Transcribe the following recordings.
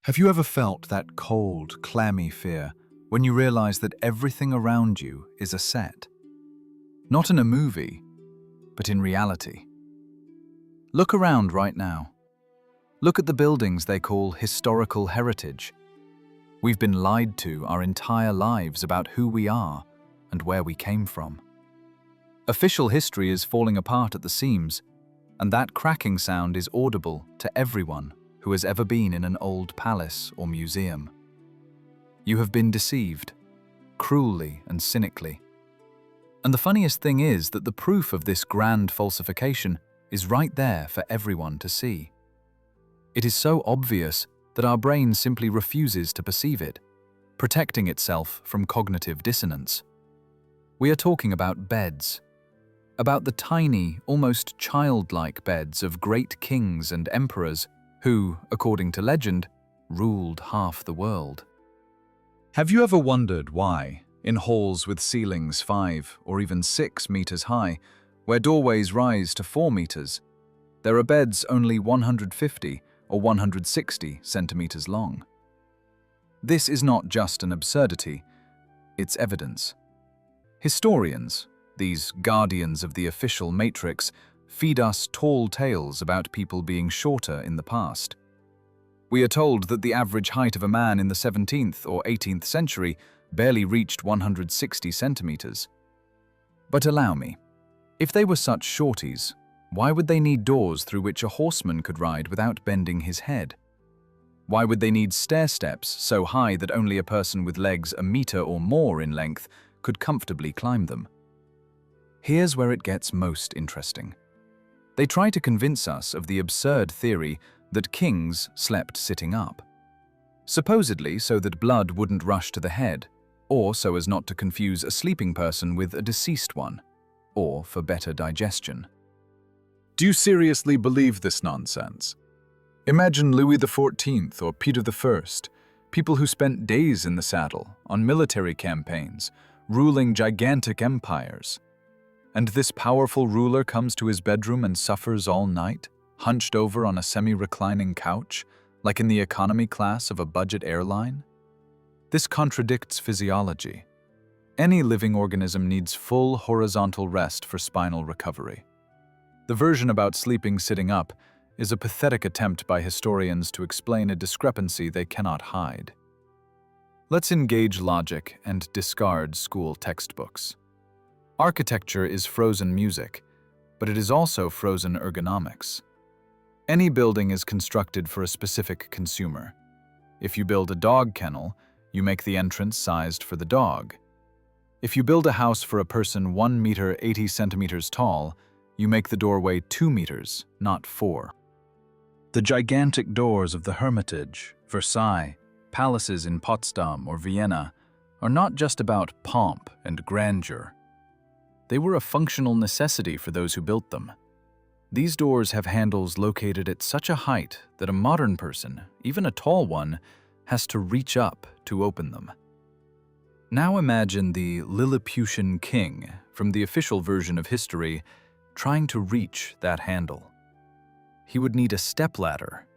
Have you ever felt that cold, clammy fear when you realize that everything around you is a set? Not in a movie, but in reality. Look around right now. Look at the buildings they call historical heritage. We've been lied to our entire lives about who we are and where we came from. Official history is falling apart at the seams, and that cracking sound is audible to everyone who has ever been in an old palace or museum. You have been deceived, cruelly and cynically. And the funniest thing is that the proof of this grand falsification is right there for everyone to see. It is so obvious that our brain simply refuses to perceive it, protecting itself from cognitive dissonance. We are talking about beds, about the tiny, almost childlike beds of great kings and emperors who, according to legend, ruled half the world. Have you ever wondered why, in halls with ceilings 5 or even 6 meters high, where doorways rise to 4 meters, there are beds only 150 or 160 centimeters long? This is not just an absurdity, it's evidence. Historians, these guardians of the official matrix, feed us tall tales about people being shorter in the past. We are told that the average height of a man in the 17th or 18th century barely reached 160 centimeters. But allow me, if they were such shorties, why would they need doors through which a horseman could ride without bending his head? Why would they need stair steps so high that only a person with legs a meter or more in length could comfortably climb them? Here's where it gets most interesting. They try to convince us of the absurd theory that kings slept sitting up, supposedly so that blood wouldn't rush to the head, or so as not to confuse a sleeping person with a deceased one, or for better digestion. Do you seriously believe this nonsense? Imagine Louis XIV or Peter I, people who spent days in the saddle on military campaigns, ruling gigantic empires. And this powerful ruler comes to his bedroom and suffers all night, hunched over on a semi-reclining couch, like in the economy class of a budget airline? This contradicts physiology. Any living organism needs full horizontal rest for spinal recovery. The version about sleeping sitting up is a pathetic attempt by historians to explain a discrepancy they cannot hide. Let's engage logic and discard school textbooks. Architecture is frozen music, but it is also frozen ergonomics. Any building is constructed for a specific consumer. If you build a dog kennel, you make the entrance sized for the dog. If you build a house for a person 1 meter 80 centimeters tall, you make the doorway 2 meters, not 4. The gigantic doors of the Hermitage, Versailles, palaces in Potsdam or Vienna are not just about pomp and grandeur. They were a functional necessity for those who built them. These doors have handles located at such a height that a modern person, even a tall one, has to reach up to open them. Now imagine the Lilliputian king from the official version of history trying to reach that handle. He would need a stepladder.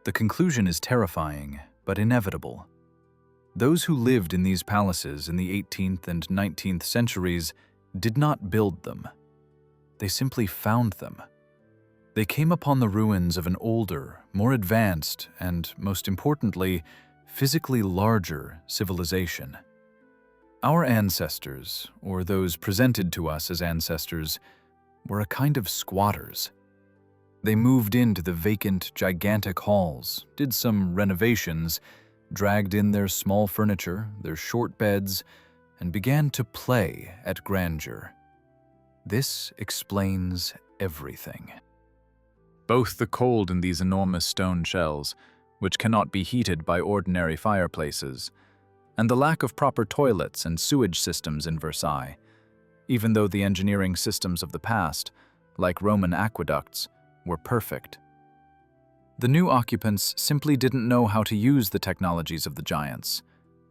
The conclusion is terrifying, but inevitable. Those who lived in these palaces in the 18th and 19th centuries did not build them. They simply found them. They came upon the ruins of an older, more advanced, and, most importantly, physically larger civilization. Our ancestors, or those presented to us as ancestors, were a kind of squatters. They moved into the vacant, gigantic halls, did some renovations, dragged in their small furniture, their short beds, and began to play at grandeur. This explains everything. Both the cold in these enormous stone shells, which cannot be heated by ordinary fireplaces, and the lack of proper toilets and sewage systems in Versailles, even though the engineering systems of the past, like Roman aqueducts, were perfect. The new occupants simply didn't know how to use the technologies of the giants,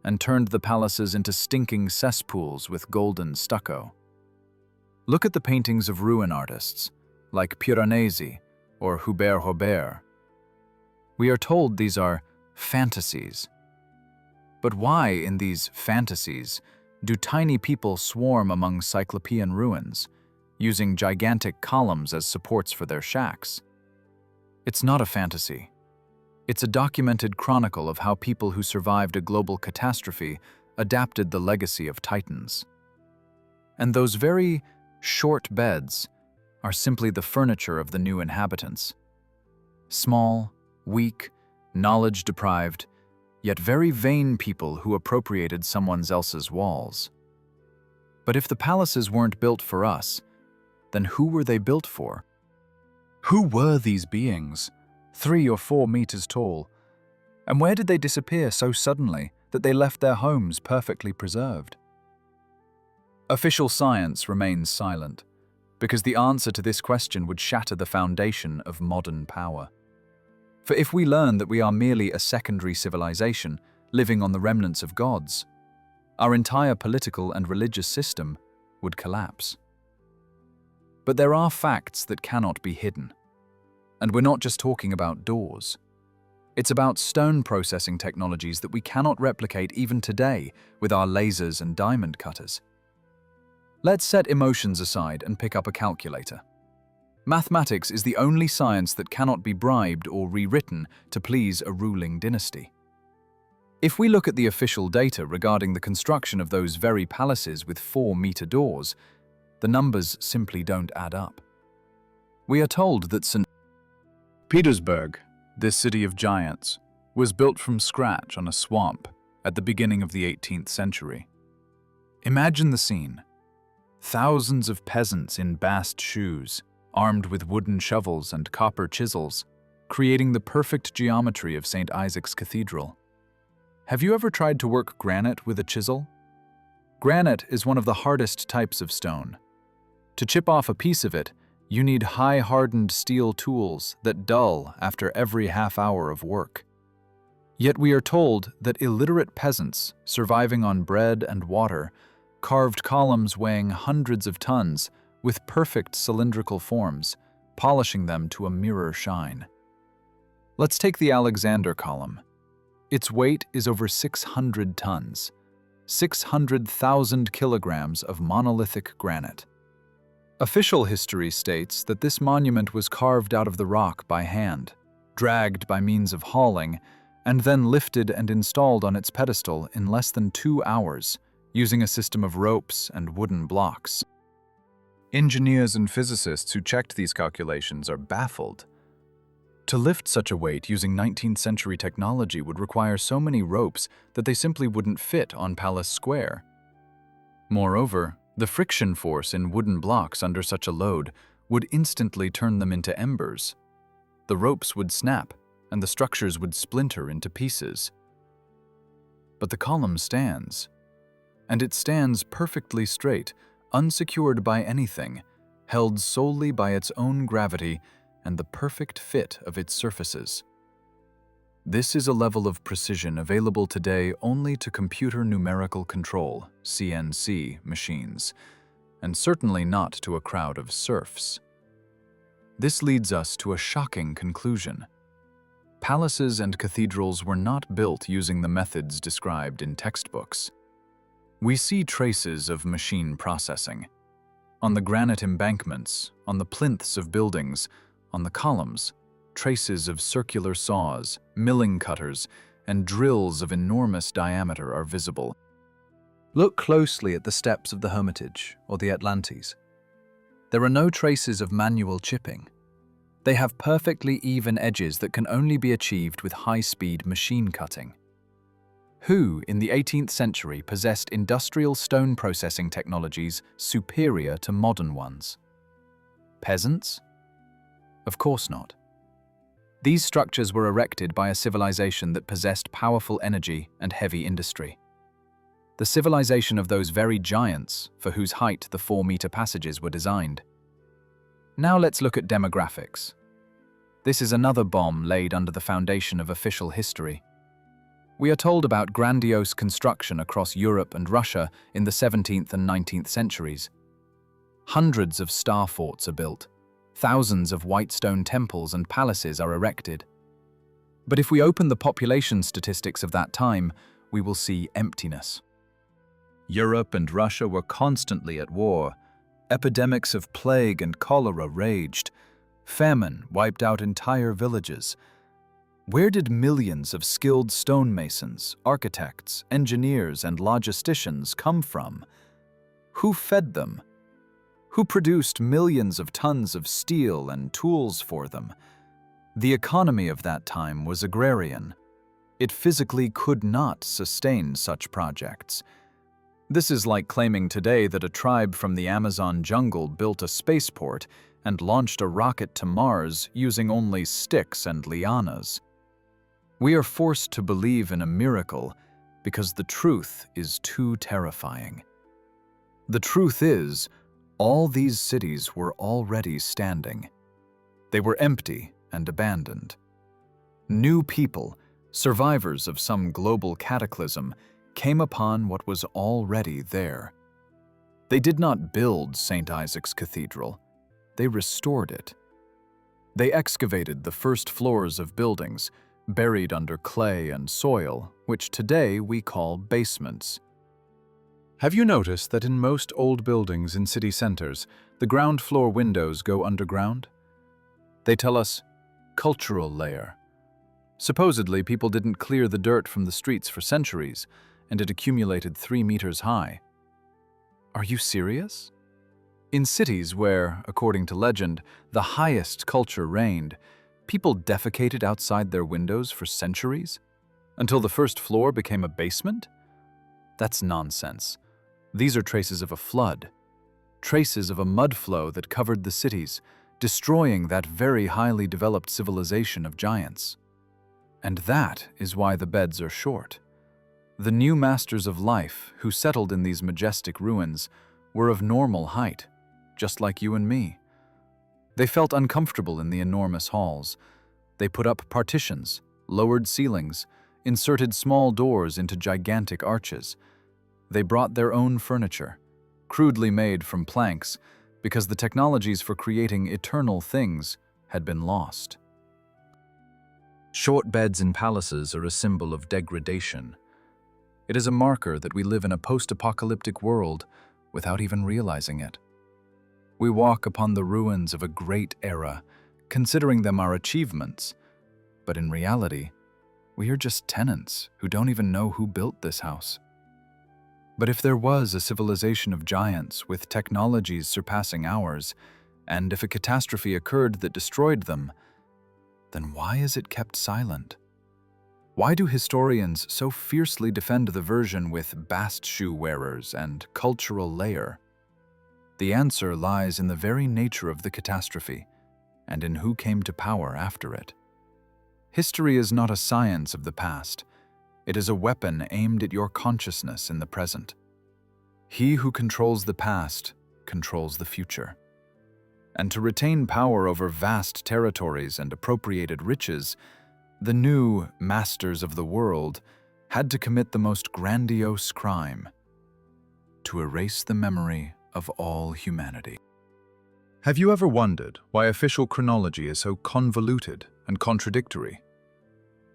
and turned the palaces into stinking cesspools with golden stucco. Look at the paintings of ruin artists, like Piranesi or Hubert Robert. We are told these are Fantasies. But why, in these fantasies, do tiny people swarm among Cyclopean ruins, using gigantic columns as supports for their shacks? It's not a fantasy. It's a documented chronicle of how people who survived a global catastrophe adapted the legacy of Titans. And those very short beds are simply the furniture of the new inhabitants. Small, weak, knowledge-deprived, yet very vain people who appropriated someone else's walls. But if the palaces weren't built for us, then who were they built for? Who were these beings, 3 or 4 meters tall? And where did they disappear so suddenly that they left their homes perfectly preserved? Official science remains silent, because the answer to this question would shatter the foundation of modern power. For if we learn that we are merely a secondary civilization living on the remnants of gods, our entire political and religious system would collapse. But there are facts that cannot be hidden. And we're not just talking about doors. It's about stone processing technologies that we cannot replicate even today with our lasers and diamond cutters. Let's set emotions aside and pick up a calculator. Mathematics is the only science that cannot be bribed or rewritten to please a ruling dynasty. If we look at the official data regarding the construction of those very palaces with 4-meter doors, the numbers simply don't add up. We are told that St. Petersburg, this city of giants, was built from scratch on a swamp at the beginning of the 18th century. Imagine the scene. Thousands of peasants in bast shoes, armed with wooden shovels and copper chisels, creating the perfect geometry of St. Isaac's Cathedral. Have you ever tried to work granite with a chisel? Granite is one of the hardest types of stone. To chip off a piece of it, you need high-hardened steel tools that dull after every half hour of work. Yet we are told that illiterate peasants, surviving on bread and water, carved columns weighing hundreds of tons with perfect cylindrical forms, polishing them to a mirror shine. Let's take the Alexander column. Its weight is over 600 tons, 600,000 kilograms of monolithic granite. Official history states that this monument was carved out of the rock by hand, dragged by means of hauling, and then lifted and installed on its pedestal in less than 2 hours, using a system of ropes and wooden blocks. Engineers and physicists who checked these calculations are baffled. To lift such a weight using 19th century technology would require so many ropes that they simply wouldn't fit on Palace Square. Moreover, the friction force in wooden blocks under such a load would instantly turn them into embers. The ropes would snap, and the structures would splinter into pieces. But the column stands. And it stands perfectly straight, unsecured by anything, held solely by its own gravity and the perfect fit of its surfaces. This is a level of precision available today only to computer numerical control, CNC, machines, and certainly not to a crowd of serfs. This leads us to a shocking conclusion. Palaces and cathedrals were not built using the methods described in textbooks. We see traces of machine processing. On the granite embankments, on the plinths of buildings, on the columns, traces of circular saws, milling cutters, and drills of enormous diameter are visible. Look closely at the steps of the Hermitage or the Atlantes. There are no traces of manual chipping. They have perfectly even edges that can only be achieved with high-speed machine cutting. Who, in the 18th century, possessed industrial stone processing technologies superior to modern ones? Peasants? Of course not. These structures were erected by a civilization that possessed powerful energy and heavy industry. The civilization of those very giants for whose height the 4-meter passages were designed. Now let's look at demographics. This is another bomb laid under the foundation of official history. We are told about grandiose construction across Europe and Russia in the 17th and 19th centuries. Hundreds of star forts are built. Thousands of white stone temples and palaces are erected. But if we open the population statistics of that time, we will see emptiness. Europe and Russia were constantly at war. Epidemics of plague and cholera raged. Famine wiped out entire villages. Where did millions of skilled stonemasons, architects, engineers, and logisticians come from? Who fed them? Who produced millions of tons of steel and tools for them? The economy of that time was agrarian. It physically could not sustain such projects. This is like claiming today that a tribe from the Amazon jungle built a spaceport and launched a rocket to Mars using only sticks and lianas. We are forced to believe in a miracle because the truth is too terrifying. The truth is, all these cities were already standing. They were empty and abandoned. New people, survivors of some global cataclysm, came upon what was already there. They did not build St. Isaac's Cathedral. They restored it. They excavated the first floors of buildings, buried under clay and soil, which today we call basements. Have you noticed that in most old buildings in city centers, the ground floor windows go underground? They tell us, cultural layer. Supposedly, people didn't clear the dirt from the streets for centuries, and it accumulated 3 meters high. Are you serious? In cities where, according to legend, the highest culture reigned, people defecated outside their windows for centuries? Until the first floor became a basement? That's nonsense. These are traces of a flood. Traces of a mud flow that covered the cities, destroying that very highly developed civilization of giants. And that is why the beds are short. The new masters of life who settled in these majestic ruins were of normal height, just like you and me. They felt uncomfortable in the enormous halls. They put up partitions, lowered ceilings, inserted small doors into gigantic arches. They brought their own furniture, crudely made from planks, because the technologies for creating eternal things had been lost. Short beds in palaces are a symbol of degradation. It is a marker that we live in a post-apocalyptic world without even realizing it. We walk upon the ruins of a great era, considering them our achievements, but in reality, we are just tenants who don't even know who built this house. But if there was a civilization of giants with technologies surpassing ours, and if a catastrophe occurred that destroyed them, then why is it kept silent? Why do historians so fiercely defend the version with bast shoe wearers and cultural layer? The answer lies in the very nature of the catastrophe, and in who came to power after it. History is not a science of the past. It is a weapon aimed at your consciousness in the present. He who controls the past controls the future. And to retain power over vast territories and appropriated riches, the new masters of the world had to commit the most grandiose crime: to erase the memory of all humanity. Have you ever wondered why official chronology is so convoluted and contradictory?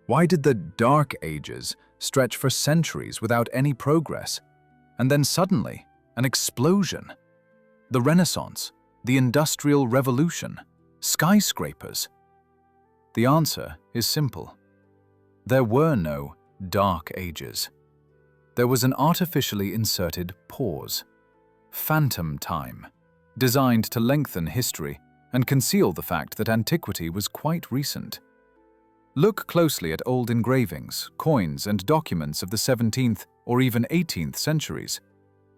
Why did the Dark Ages stretch for centuries without any progress, and then suddenly, an explosion? The Renaissance, the Industrial Revolution, skyscrapers. The answer is simple. There were no Dark Ages. There was an artificially inserted pause, phantom time, designed to lengthen history and conceal the fact that antiquity was quite recent. Look closely at old engravings, coins, and documents of the 17th or even 18th centuries.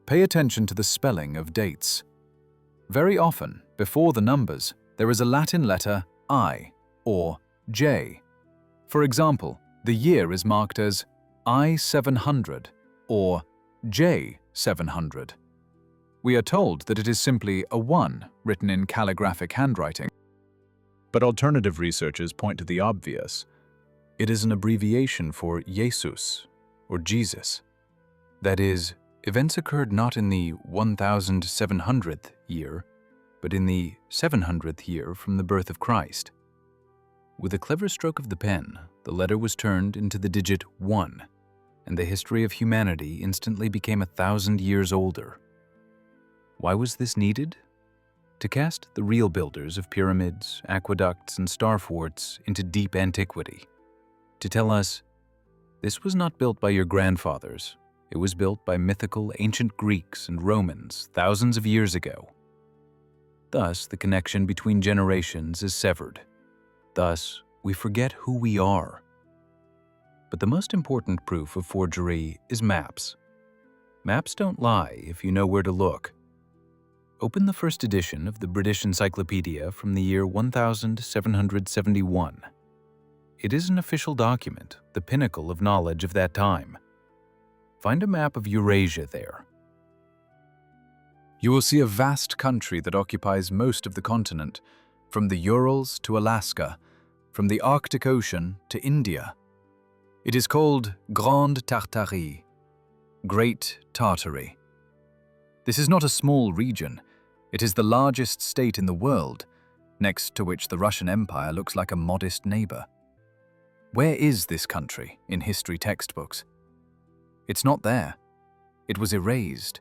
Pay attention to the spelling of dates. Very often, before the numbers, there is a Latin letter I or J. For example, the year is marked as I-700 or J-700. We are told that it is simply a 1 written in calligraphic handwriting. But alternative researchers point to the obvious. It is an abbreviation for Jesus, or Jesus. That is, events occurred not in the 1700th year, but in the 700th year from the birth of Christ. With a clever stroke of the pen, the letter was turned into the digit 1, and the history of humanity instantly became 1,000 years older. Why was this needed? To cast the real builders of pyramids, aqueducts, and star forts into deep antiquity. To tell us, this was not built by your grandfathers. It was built by mythical ancient Greeks and Romans thousands of years ago. Thus, the connection between generations is severed. Thus, we forget who we are. But the most important proof of forgery is maps. Maps don't lie if you know where to look. Open the first edition of the British Encyclopedia from the year 1771. It is an official document, the pinnacle of knowledge of that time. Find a map of Eurasia there. You will see a vast country that occupies most of the continent, from the Urals to Alaska, from the Arctic Ocean to India. It is called Grande Tartarie, Great Tartary. This is not a small region. It is the largest state in the world, next to which the Russian Empire looks like a modest neighbor. Where is this country in history textbooks? It's not there. It was erased.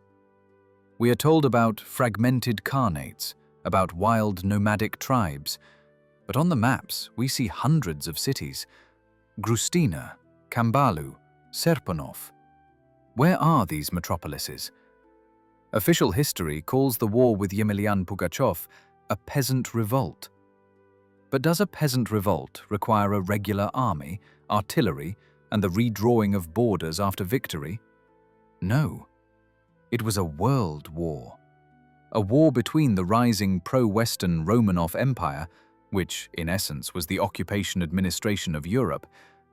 We are told about fragmented khanates, about wild nomadic tribes, but on the maps we see hundreds of cities. Grustina, Kambalu, Serpunov. Where are these metropolises? Official history calls the war with Yemelyan Pugachev a peasant revolt. But does a peasant revolt require a regular army, artillery, and the redrawing of borders after victory? No. It was a world war. A war between the rising pro-Western Romanov Empire, which, in essence, was the occupation administration of Europe,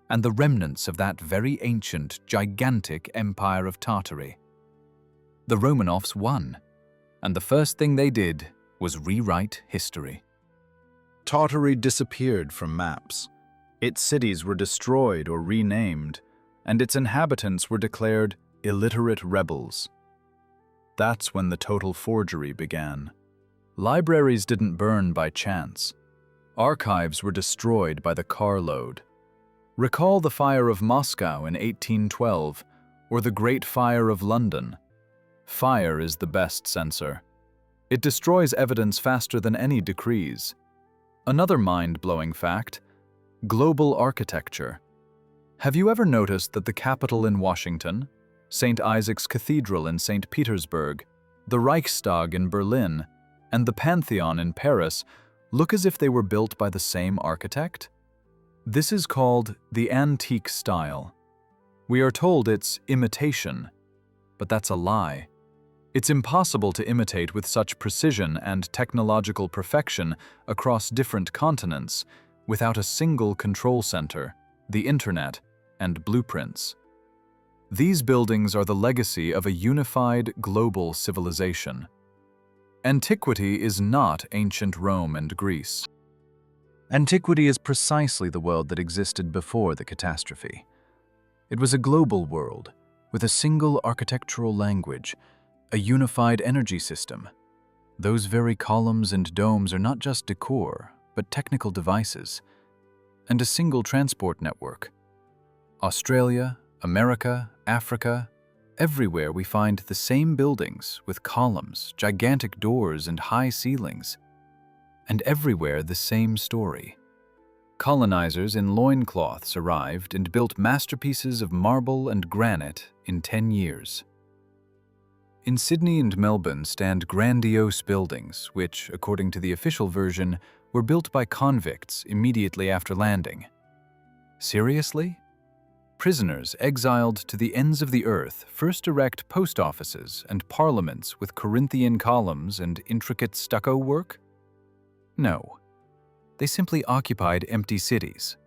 and the remnants of that very ancient, gigantic Empire of Tartary. The Romanovs won, and the first thing they did was rewrite history. Tartary disappeared from maps. Its cities were destroyed or renamed, and its inhabitants were declared illiterate rebels. That's when the total forgery began. Libraries didn't burn by chance. Archives were destroyed by the carload. Recall the fire of Moscow in 1812, or the Great Fire of London. Fire is the best censor. It destroys evidence faster than any decrees. Another mind-blowing fact: global architecture. Have you ever noticed that the Capitol in Washington, St. Isaac's Cathedral in St. Petersburg, the Reichstag in Berlin, and the Pantheon in Paris look as if they were built by the same architect? This is called the antique style. We are told it's imitation, but that's a lie. It's impossible to imitate with such precision and technological perfection across different continents without a single control center, the internet, and blueprints. These buildings are the legacy of a unified global civilization. Antiquity is not ancient Rome and Greece. Antiquity is precisely the world that existed before the catastrophe. It was a global world with a single architectural language, a unified energy system. Those very columns and domes are not just decor, but technical devices, and a single transport network. Australia, America, Africa, everywhere we find the same buildings with columns, gigantic doors, and high ceilings. And everywhere the same story. Colonizers in loincloths arrived and built masterpieces of marble and granite in 10 years. In Sydney and Melbourne stand grandiose buildings which, according to the official version, were built by convicts immediately after landing. Seriously? Prisoners exiled to the ends of the earth first erect post offices and parliaments with Corinthian columns and intricate stucco work? No. They simply occupied empty cities.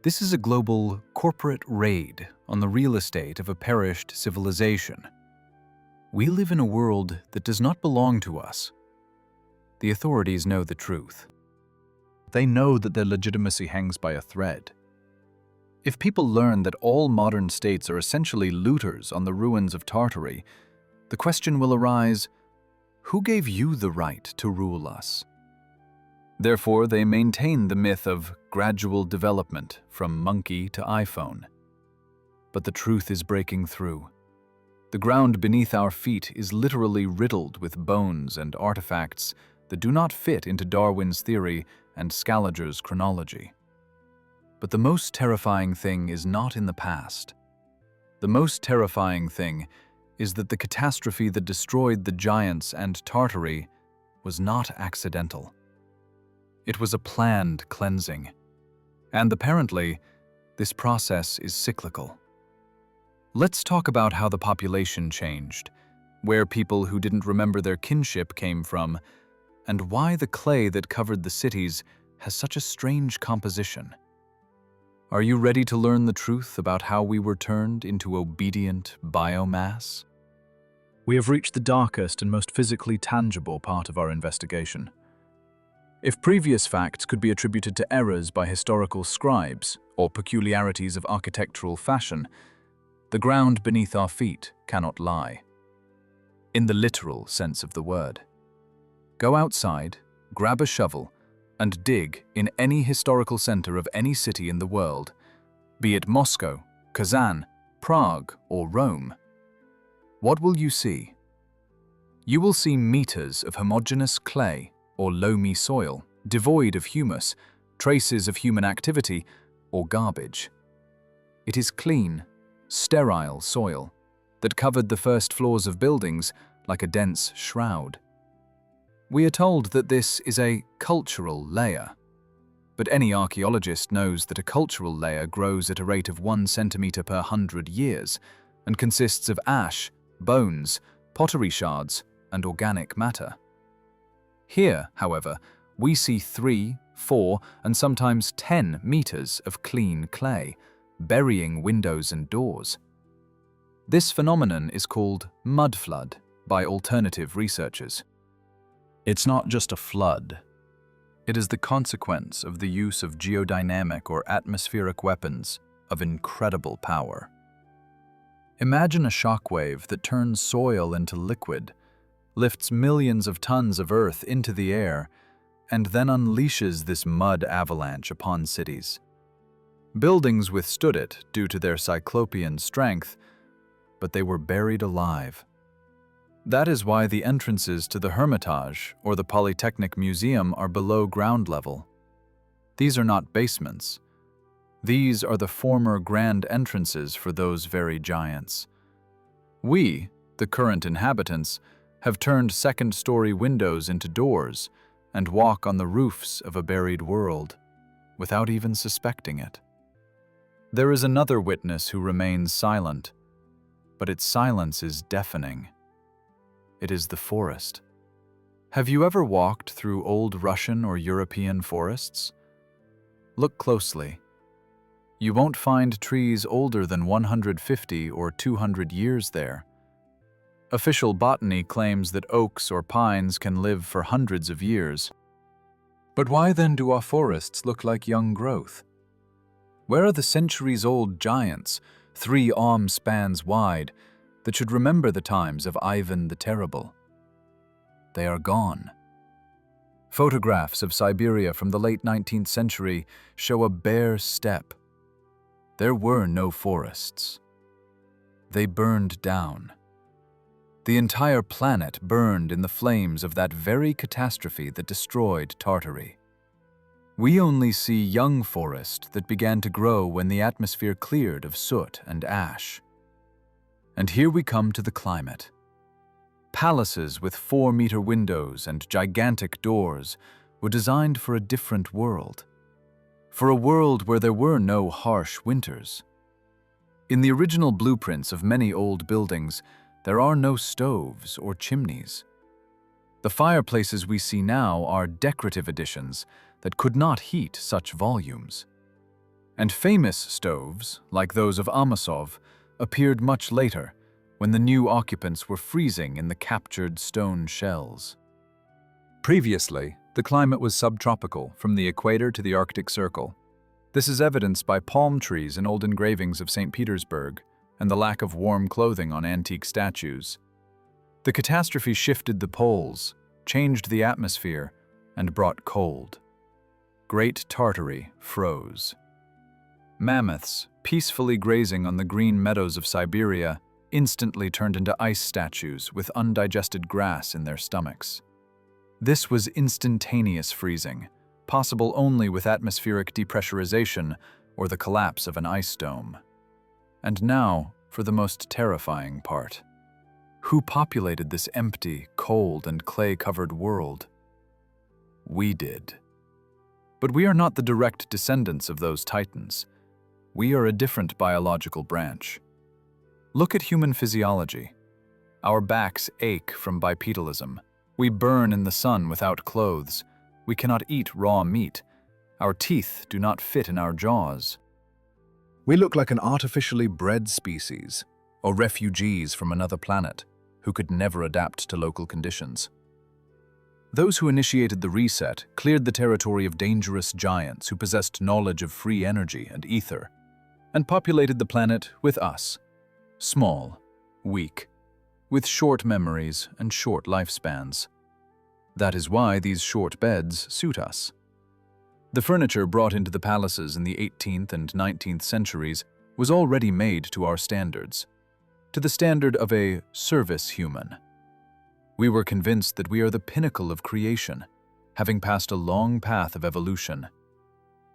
This is a global corporate raid on the real estate of a perished civilization. We live in a world that does not belong to us. The authorities know the truth. They know that their legitimacy hangs by a thread. If people learn that all modern states are essentially looters on the ruins of Tartary, the question will arise, who gave you the right to rule us? Therefore, they maintain the myth of gradual development from monkey to iPhone. But the truth is breaking through. The ground beneath our feet is literally riddled with bones and artifacts that do not fit into Darwin's theory and Scaliger's chronology. But the most terrifying thing is not in the past. The most terrifying thing is that the catastrophe that destroyed the giants and Tartary was not accidental. It was a planned cleansing. And apparently, this process is cyclical. Let's talk about how the population changed, where people who didn't remember their kinship came from, and why the clay that covered the cities has such a strange composition. Are you ready to learn the truth about how we were turned into obedient biomass? We have reached the darkest and most physically tangible part of our investigation. If previous facts could be attributed to errors by historical scribes or peculiarities of architectural fashion, the ground beneath our feet cannot lie. In the literal sense of the word. Go outside, grab a shovel, and dig in any historical center of any city in the world, be it Moscow, Kazan, Prague, or Rome. What will you see? You will see meters of homogeneous clay or loamy soil, devoid of humus, traces of human activity, or garbage. It is clean, sterile soil that covered the first floors of buildings like a dense shroud. We are told that this is a cultural layer, but any archaeologist knows that a cultural layer grows at a rate of 1 centimeter per 100 years and consists of ash, bones, pottery shards, and organic matter. Here, however, we see 3, 4, and sometimes 10 meters of clean clay, burying windows and doors. This phenomenon is called mud flood by alternative researchers. It's not just a flood. It is the consequence of the use of geodynamic or atmospheric weapons of incredible power. Imagine a shockwave that turns soil into liquid, lifts millions of tons of earth into the air, and then unleashes this mud avalanche upon cities. Buildings withstood it due to their cyclopean strength, but they were buried alive. That is why the entrances to the Hermitage or the Polytechnic Museum are below ground level. These are not basements. These are the former grand entrances for those very giants. We, the current inhabitants, have turned second-story windows into doors and walk on the roofs of a buried world, without even suspecting it. There is another witness who remains silent, but its silence is deafening. It is the forest. Have you ever walked through old Russian or European forests? Look closely. You won't find trees older than 150 or 200 years there. Official botany claims that oaks or pines can live for hundreds of years. But why then do our forests look like young growth? Where are the centuries-old giants, 3 arm spans wide, that should remember the times of Ivan the Terrible? They are gone. Photographs of Siberia from the late 19th century show a bare steppe. There were no forests. They burned down. The entire planet burned in the flames of that very catastrophe that destroyed Tartary. We only see young forest that began to grow when the atmosphere cleared of soot and ash. And here we come to the climate. Palaces with 4-meter windows and gigantic doors were designed for a different world. For a world where there were no harsh winters. In the original blueprints of many old buildings, there are no stoves or chimneys. The fireplaces we see now are decorative additions that could not heat such volumes. And famous stoves, like those of Amasov, appeared much later, when the new occupants were freezing in the captured stone shells. Previously, the climate was subtropical, from the equator to the Arctic Circle. This is evidenced by palm trees in old engravings of St. Petersburg, and the lack of warm clothing on antique statues. The catastrophe shifted the poles, changed the atmosphere, and brought cold. Great Tartary froze. Mammoths, peacefully grazing on the green meadows of Siberia, instantly turned into ice statues with undigested grass in their stomachs. This was instantaneous freezing, possible only with atmospheric depressurization or the collapse of an ice dome. And now, for the most terrifying part. Who populated this empty, cold, and clay-covered world? We did. But we are not the direct descendants of those titans. We are a different biological branch. Look at human physiology. Our backs ache from bipedalism. We burn in the sun without clothes. We cannot eat raw meat. Our teeth do not fit in our jaws. We look like an artificially bred species, or refugees from another planet, who could never adapt to local conditions. Those who initiated the reset cleared the territory of dangerous giants who possessed knowledge of free energy and ether, and populated the planet with us, small, weak, with short memories and short lifespans. That is why these short beds suit us. The furniture brought into the palaces in the 18th and 19th centuries was already made to our standards, to the standard of a service human. We were convinced that we are the pinnacle of creation, having passed a long path of evolution.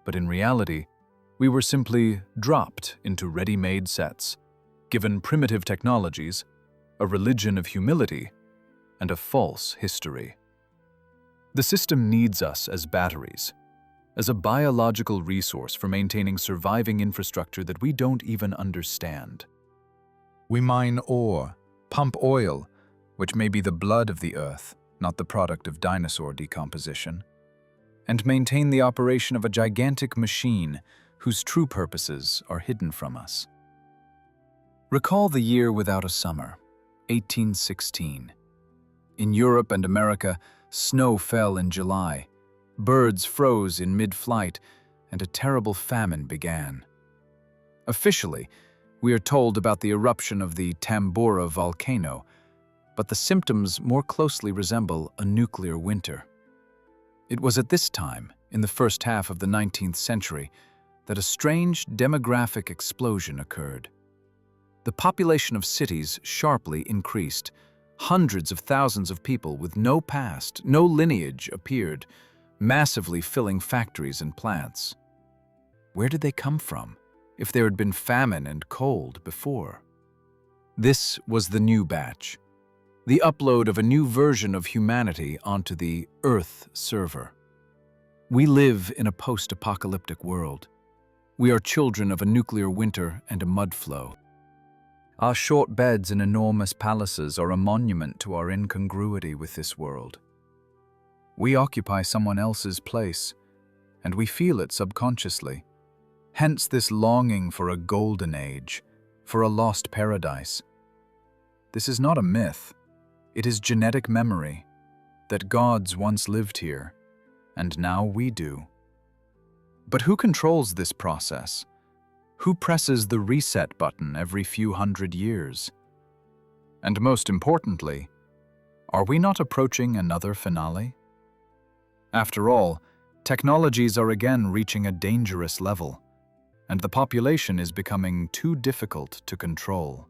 But in reality, we were simply dropped into ready-made sets, given primitive technologies, a religion of humility, and a false history. The system needs us as batteries, as a biological resource for maintaining surviving infrastructure that we don't even understand. We mine ore, pump oil, which may be the blood of the earth, not the product of dinosaur decomposition, and maintain the operation of a gigantic machine whose true purposes are hidden from us. Recall the year without a summer, 1816. In Europe and America, snow fell in July, birds froze in mid-flight, and a terrible famine began. Officially, we are told about the eruption of the Tambora volcano, but the symptoms more closely resemble a nuclear winter. It was at this time, in the first half of the 19th century, that a strange demographic explosion occurred. The population of cities sharply increased. Hundreds of thousands of people with no past, no lineage appeared, massively filling factories and plants. Where did they come from, if there had been famine and cold before? This was the new batch, the upload of a new version of humanity onto the Earth server. We live in a post-apocalyptic world. We are children of a nuclear winter and a mud flow. Our short beds in enormous palaces are a monument to our incongruity with this world. We occupy someone else's place, and we feel it subconsciously. Hence this longing for a golden age, for a lost paradise. This is not a myth. It is genetic memory, that gods once lived here, and now we do. But who controls this process? Who presses the reset button every few hundred years? And most importantly, are we not approaching another finale? After all, technologies are again reaching a dangerous level, and the population is becoming too difficult to control.